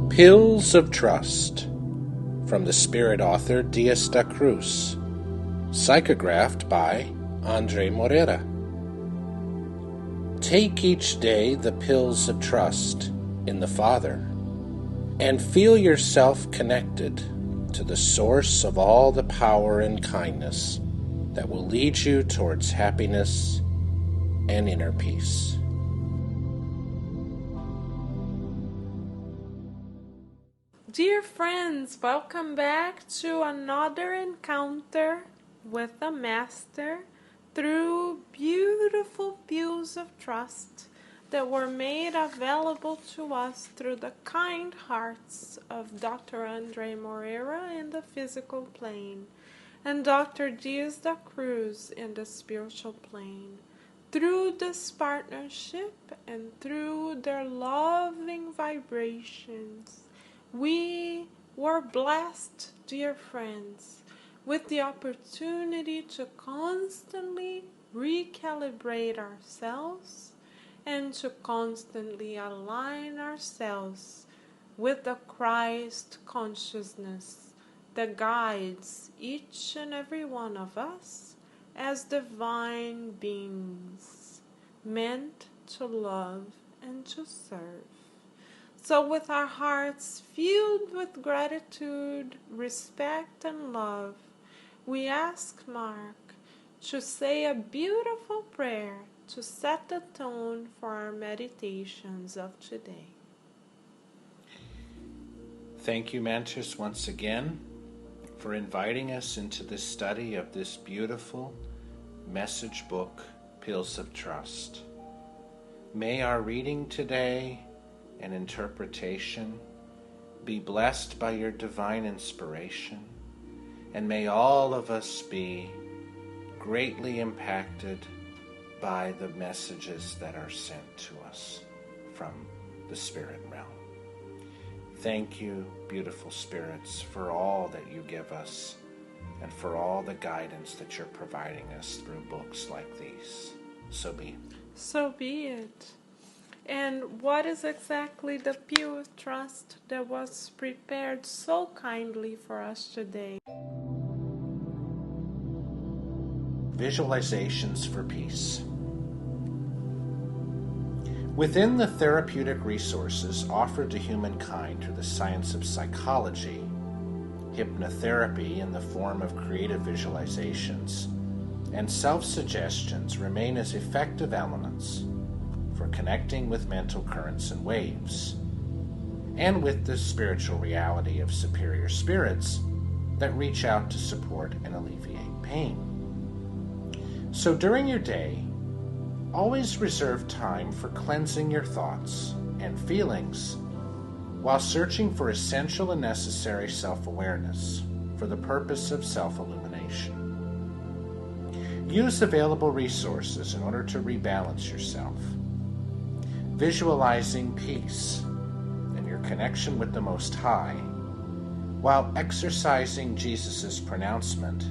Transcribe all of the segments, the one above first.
Pills of Trust, from the Spirit author Dias da Cruz, psychographed by Andre Morera. Take each day the pills of trust in the Father, and feel yourself connected to the source of all the power and kindness that will lead you towards happiness and inner peace. Dear friends, welcome back to another encounter with the Master through beautiful pills of trust that were made available to us through the kind hearts of Dr. Andre Morera in the physical plane and Dr. Dias da Cruz in the spiritual plane. Through this partnership and through their loving vibrations, we were blessed, dear friends, with the opportunity to constantly recalibrate ourselves and to constantly align ourselves with the Christ consciousness that guides each and every one of us as divine beings, meant to love and to serve. So with our hearts filled with gratitude, respect, and love, we ask Mark to say a beautiful prayer to set the tone for our meditations of today. Thank you, Mantis, once again for inviting us into the study of this beautiful message book, Pills of Trust. May our reading today and interpretation be blessed by your divine inspiration, and may all of us be greatly impacted by the messages that are sent to us from the spirit realm. Thank you, beautiful spirits, for all that you give us and for all the guidance that you're providing us through books like these. So be it. So be it. And what is exactly the pill of trust that was prepared so kindly for us today? Visualizations for peace. Within the therapeutic resources offered to humankind through the science of psychology, hypnotherapy in the form of creative visualizations and self-suggestions remain as effective elements for connecting with mental currents and waves, and with the spiritual reality of superior spirits that reach out to support and alleviate pain. So during your day, always reserve time for cleansing your thoughts and feelings while searching for essential and necessary self-awareness for the purpose of self-illumination. Use available resources in order to rebalance yourself, visualizing peace and your connection with the Most High, while exercising Jesus' pronouncement,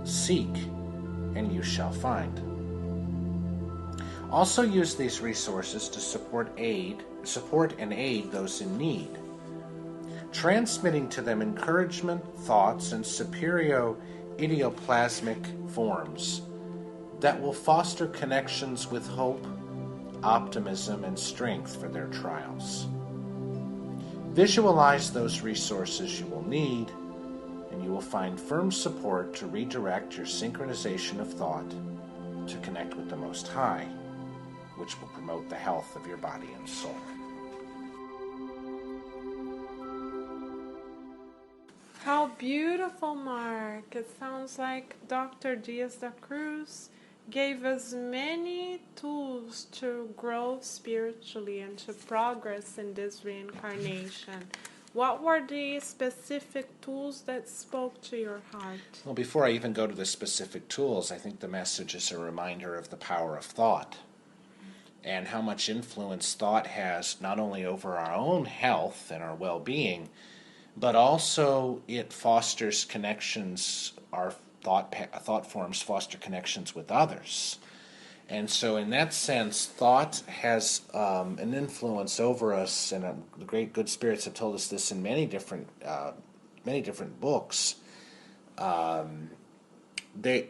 "Seek, and you shall find." Also use these resources to support and aid those in need, transmitting to them encouragement, thoughts, and superior idioplasmic forms that will foster connections with hope, optimism, and strength for their trials. Visualize those resources you will need, and you will find firm support to redirect your synchronization of thought to connect with the Most High, which will promote the health of your body and soul. How beautiful, Mark. It sounds like Dr. Dias da Cruz gave us many tools to grow spiritually and to progress in this reincarnation. What were the specific tools that spoke to your heart? Well, before I even go to the specific tools, I think the message is a reminder of the power of thought and how much influence thought has not only over our own health and our well-being, but also it fosters connections, our thought forms foster connections with others. And so, in that sense, thought has an influence over us, and the great good spirits have told us this in many different books. They,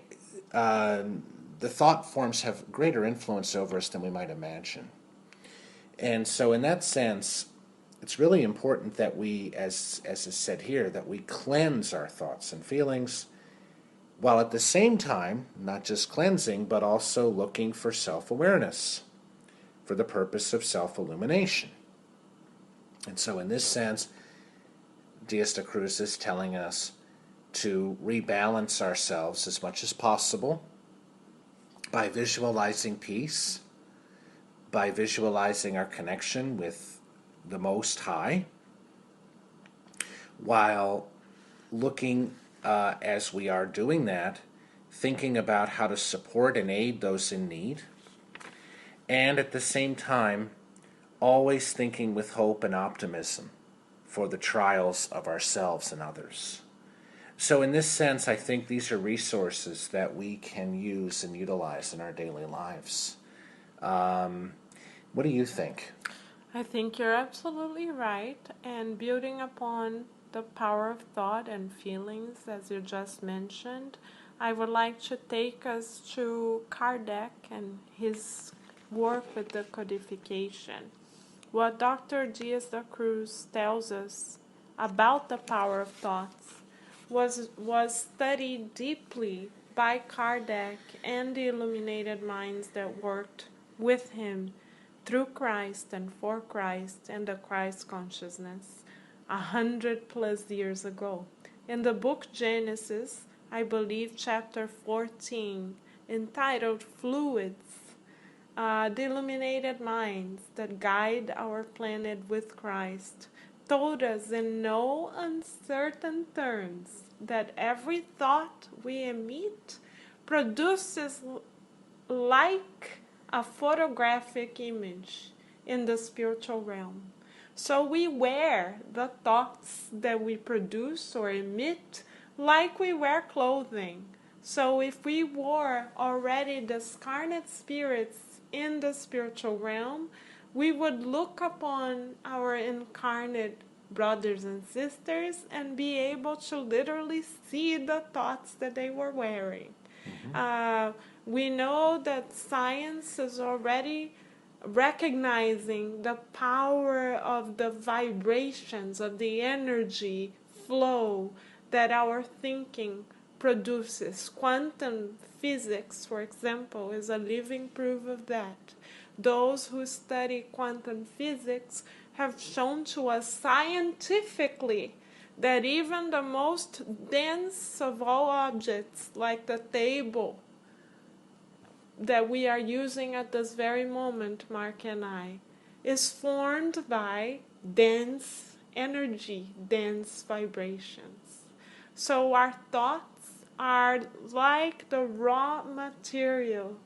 the thought forms have greater influence over us than we might imagine. And so, in that sense, it's really important that we, as is said here, that we cleanse our thoughts and feelings, while at the same time, not just cleansing, but also looking for self-awareness for the purpose of self-illumination. And so in this sense, Diaz de Cruz is telling us to rebalance ourselves as much as possible by visualizing peace, by visualizing our connection with the Most High, while looking, as we are doing that, thinking about how to support and aid those in need, and at the same time, always thinking with hope and optimism for the trials of ourselves and others. So in this sense, I think these are resources that we can use and utilize in our daily lives. What do you think? I think you're absolutely right. And building upon the power of thought and feelings, as you just mentioned, I would like to take us to Kardec and his work with the codification. What Dr. Diaz de Cruz tells us about the power of thoughts was studied deeply by Kardec and the illuminated minds that worked with him through Christ and for Christ and the Christ consciousness 100+ years ago. In the book Genesis, I believe chapter 14, entitled Fluids, the illuminated minds that guide our planet with Christ told us in no uncertain terms that every thought we emit produces like a photographic image in the spiritual realm. So we wear the thoughts that we produce or emit like we wear clothing. So if we were already discarnate spirits in the spiritual realm, we would look upon our incarnate brothers and sisters and be able to literally see the thoughts that they were wearing. We know that science is already recognizing the power of the vibrations, of the energy flow that our thinking produces. Quantum physics, for example, is a living proof of that. Those who study quantum physics have shown to us scientifically that even the most dense of all objects, like the table that we are using at this very moment, Mark and I, is formed by dense energy, dense vibrations. So our thoughts are like the raw material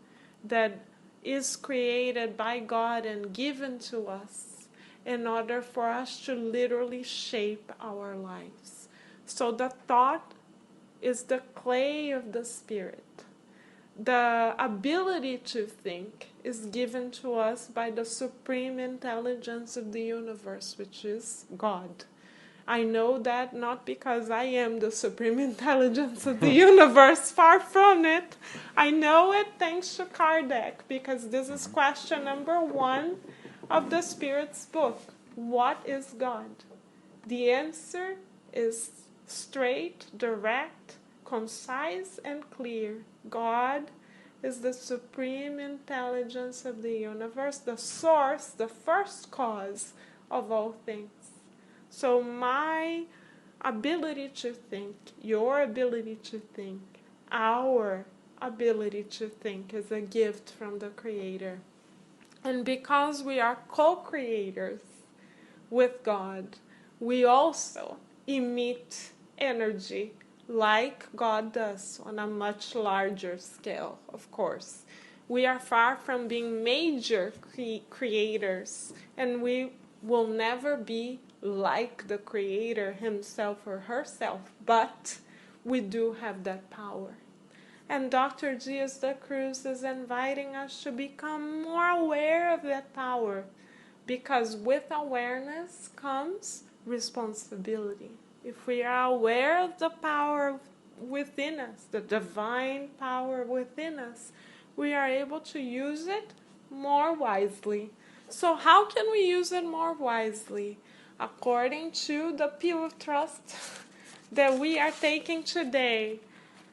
that is created by God and given to us in order for us to literally shape our lives. So the thought is the clay of the spirit. The ability to think is given to us by the supreme intelligence of the universe, which is God. I know that not because I am the supreme intelligence of the universe, far from it. I know it thanks to Kardec, because this is question number 1 of the Spirit's book. What is God? The answer is straight, direct, concise, and clear. God is the supreme intelligence of the universe, the source, the first cause of all things. So my ability to think, your ability to think, our ability to think is a gift from the Creator. And because we are co-creators with God, we also emit energy like God does on a much larger scale, of course. We are far from being major creators, and we will never be like the Creator himself or herself, but we do have that power. And Dr. Diaz da Cruz is inviting us to become more aware of that power, because with awareness comes responsibility. If we are aware of the power within us, the divine power within us, we are able to use it more wisely. So how can we use it more wisely? According to the Pew of Trust that we are taking today,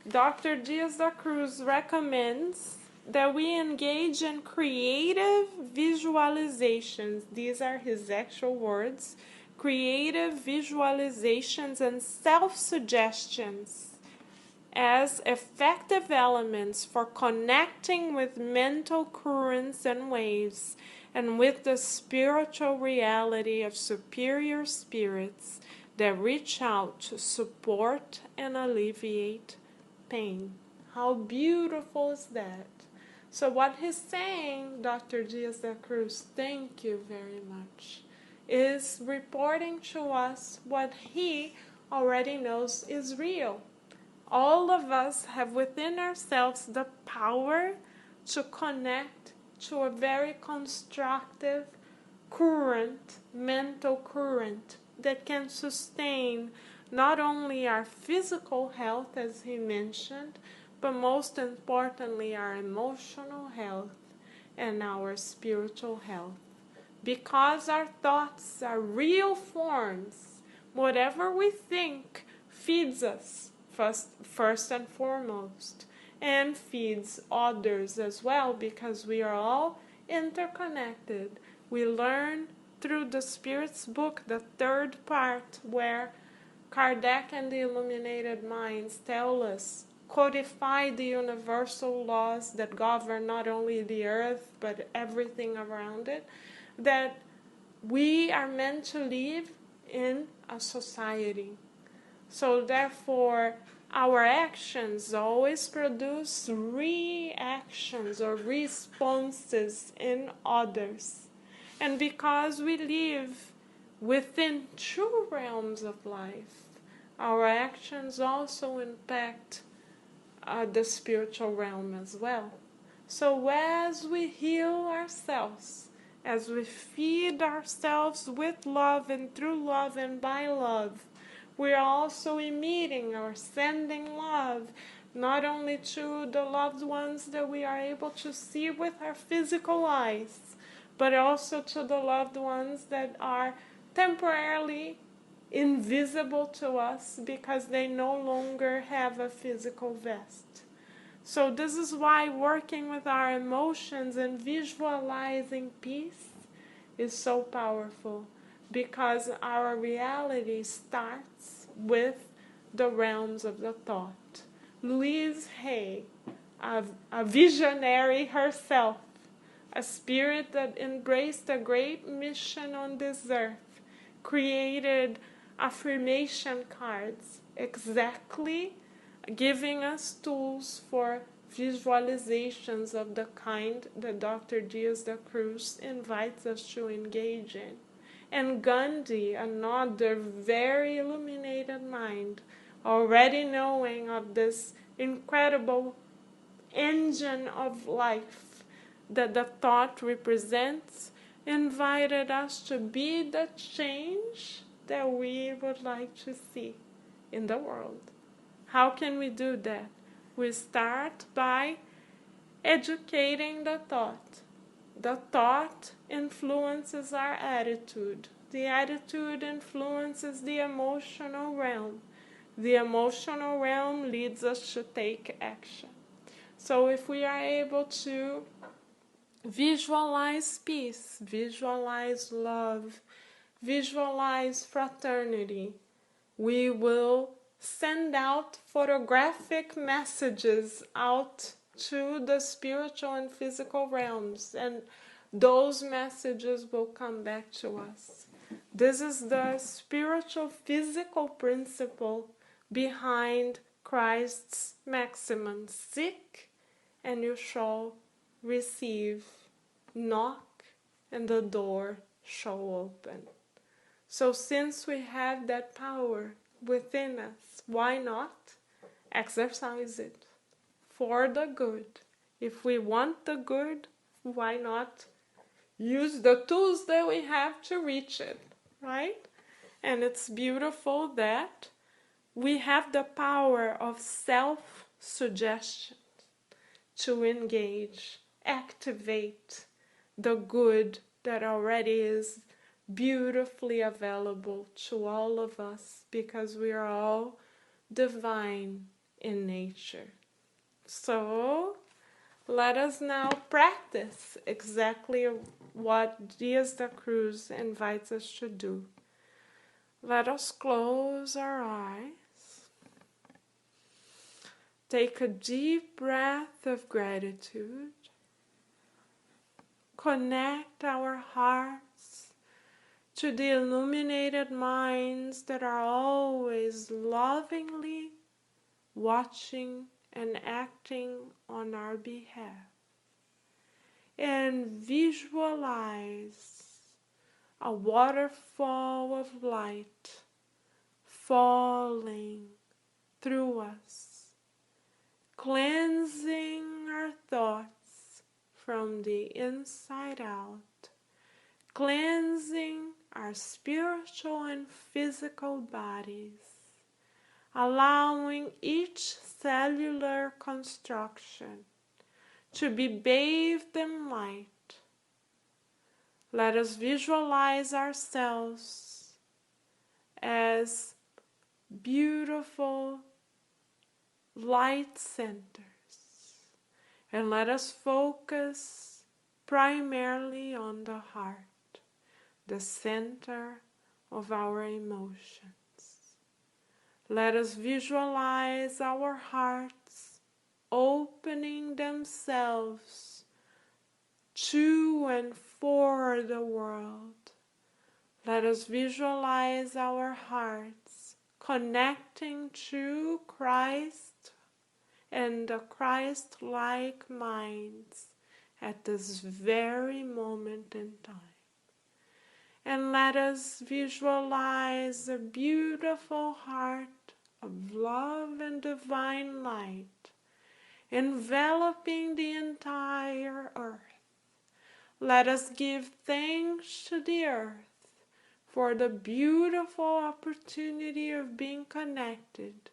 Dr. Diaz da Cruz recommends that we engage in creative visualizations. These are his actual words. Creative visualizations and self-suggestions as effective elements for connecting with mental currents and waves and with the spiritual reality of superior spirits that reach out to support and alleviate pain. How beautiful is that? So what he's saying, Dr. Diaz da Cruz, thank you very much, is reporting to us what he already knows is real. All of us have within ourselves the power to connect to a very constructive current, mental current, that can sustain not only our physical health, as he mentioned, but most importantly our emotional health and our spiritual health. Because our thoughts are real forms, whatever we think feeds us first and foremost, and feeds others as well, because we are all interconnected. We learn through the Spirit's book, the third part, where Kardec and the Illuminated Minds tell us, codify the universal laws that govern not only the earth but everything around it, that we are meant to live in a society. So therefore, our actions always produce reactions or responses in others. And because we live within two realms of life, our actions also impact the spiritual realm as well. So as we heal ourselves, as we feed ourselves with love and through love and by love, we are also emitting or sending love not only to the loved ones that we are able to see with our physical eyes, but also to the loved ones that are temporarily invisible to us because they no longer have a physical vest. So this is why working with our emotions and visualizing peace is so powerful, because our reality starts with the realms of the thought. Louise Hay, a visionary herself, a spirit that embraced a great mission on this earth, created affirmation cards, exactly giving us tools for visualizations of the kind that Dr. Diaz da Cruz invites us to engage in. And Gandhi, another very illuminated mind, already knowing of this incredible engine of life that the thought represents, invited us to be the change that we would like to see in the world. How can we do that? We start by educating the thought. The thought influences our attitude. The attitude influences the emotional realm. The emotional realm leads us to take action. So if we are able to visualize peace, visualize love, visualize fraternity, we will send out photographic messages out to the spiritual and physical realms, and those messages will come back to us. This is the spiritual physical principle behind Christ's maximum: seek and you shall receive, knock and the door shall open. So since we have that power within us, why not exercise it? for the good. If we want the good, why not use the tools that we have to reach it, right? And it's beautiful that we have the power of self-suggestion to engage, activate the good that already is beautifully available to all of us because we are all divine in nature. So let us now practice exactly what Dias da Cruz invites us to do. Let us close our eyes. Take a deep breath of gratitude. Connect our hearts to the illuminated minds that are always lovingly watching and acting on our behalf. And visualize a waterfall of light falling through us, cleansing our thoughts from the inside out, cleansing our spiritual and physical bodies, allowing each cellular construction to be bathed in light. Let us visualize ourselves as beautiful light centers, and let us focus primarily on the heart, the center of our emotions. Let us visualize our hearts opening themselves to and for the world. Let us visualize our hearts connecting to Christ and the Christ-like minds at this very moment in time. And let us visualize a beautiful heart of love and divine light enveloping the entire earth. Let us give thanks to the earth for the beautiful opportunity of being connected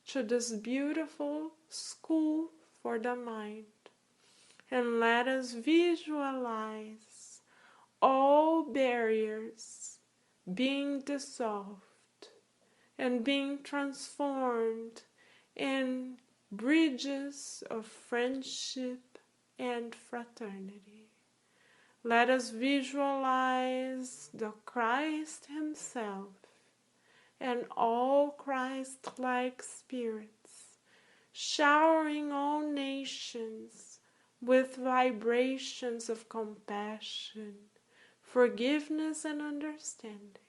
to this beautiful school for the mind. And let us visualize all barriers being dissolved and being transformed in bridges of friendship and fraternity. Let us visualize the Christ Himself and all Christ-like spirits showering all nations with vibrations of compassion, forgiveness, and understanding.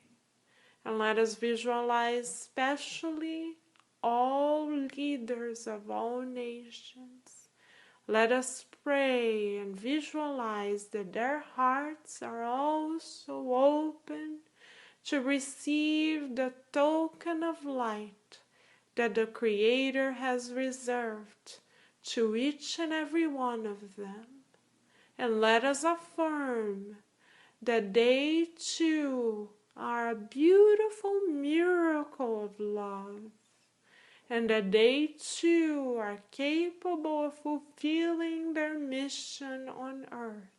And let us visualize especially all leaders of all nations. Let us pray and visualize that their hearts are also open to receive the token of light that the Creator has reserved to each and every one of them. And let us affirm that they too are a beautiful miracle of love, and that they too are capable of fulfilling their mission on earth,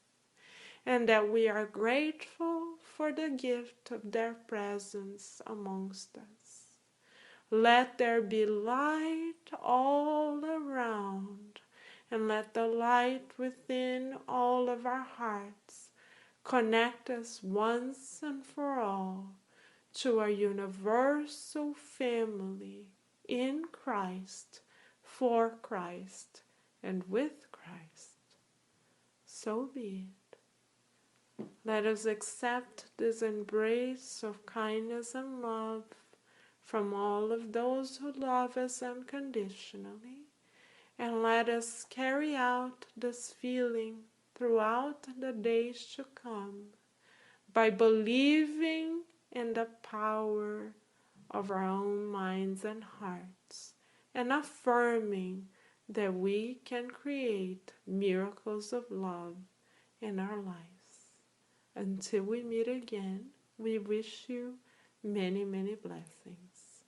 and that we are grateful for the gift of their presence amongst us. Let there be light all around, and let the light within all of our hearts connect us once and for all to a universal family in Christ, for Christ, and with Christ. So be it. Let us accept this embrace of kindness and love from all of those who love us unconditionally, and let us carry out this feeling throughout the days to come by believing in the power of our own minds and hearts, and affirming that we can create miracles of love in our lives. Until we meet again, we wish you many, many blessings.